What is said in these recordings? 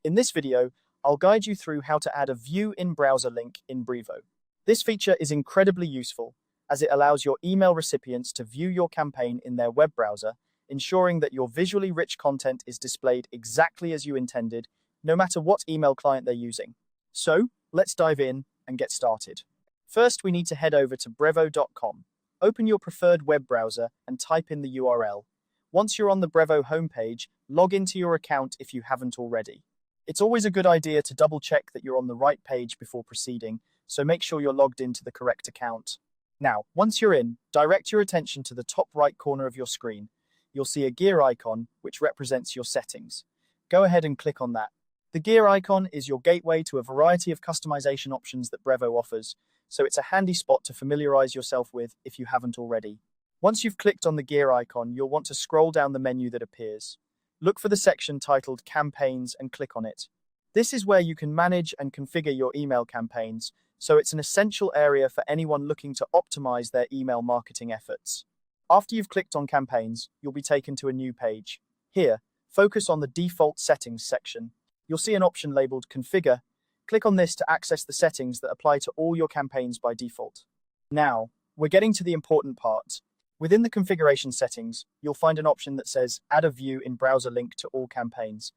In this video, I'll guide you through how to add a view in browser link in Brevo. This feature is incredibly useful as it allows your email recipients to view your campaign in their web browser, ensuring that your visually rich content is displayed exactly as you intended, no matter what email client they're using. So, let's dive in and get started. First, we need to head over to brevo.com. Open your preferred web browser and type in the URL. Once you're on the Brevo homepage, log into your account if you haven't already. It's always a good idea to double-check that you're on the right page before proceeding, so make sure you're logged into the correct account. Now, once you're in, direct your attention to the top right corner of your screen. You'll see a gear icon, which represents your settings. Go ahead and click on that. The gear icon is your gateway to a variety of customization options that Brevo offers, so it's a handy spot to familiarize yourself with if you haven't already. Once you've clicked on the gear icon, you'll want to scroll down the menu that appears. Look for the section titled Campaigns and click on it. This is where you can manage and configure your email campaigns, so it's an essential area for anyone looking to optimize their email marketing efforts. After you've clicked on Campaigns, you'll be taken to a new page. Here, focus on the Default Settings section. You'll see an option labeled Configure. Click on this to access the settings that apply to all your campaigns by default. Now, we're getting to the important part. Within the configuration settings, you'll find an option that says Add a view in browser link to all campaigns.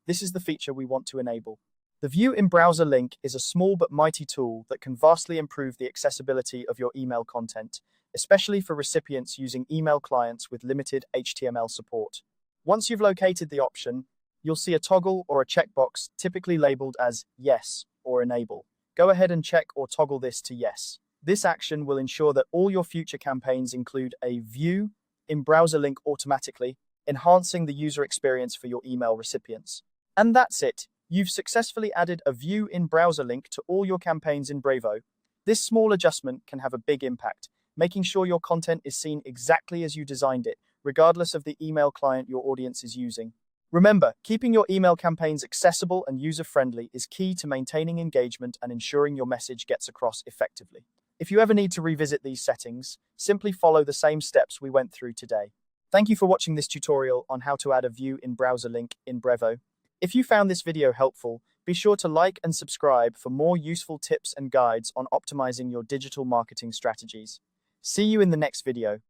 This is the feature we want to enable. The view in browser link is a small but mighty tool that can vastly improve the accessibility of your email content, especially for recipients using email clients with limited HTML support. Once you've located the option, you'll see a toggle or a checkbox typically labeled as Yes or Enable. Go ahead and check or toggle this to Yes. This action will ensure that all your future campaigns include a view in browser link automatically, enhancing the user experience for your email recipients. And that's it. You've successfully added a view in browser link to all your campaigns in Brevo. This small adjustment can have a big impact, making sure your content is seen exactly as you designed it, regardless of the email client your audience is using. Remember, keeping your email campaigns accessible and user-friendly is key to maintaining engagement and ensuring your message gets across effectively. If you ever need to revisit these settings, simply follow the same steps we went through today. Thank you for watching this tutorial on how to add a view in browser link in Brevo. If you found this video helpful, be sure to like and subscribe for more useful tips and guides on optimizing your digital marketing strategies. See you in the next video.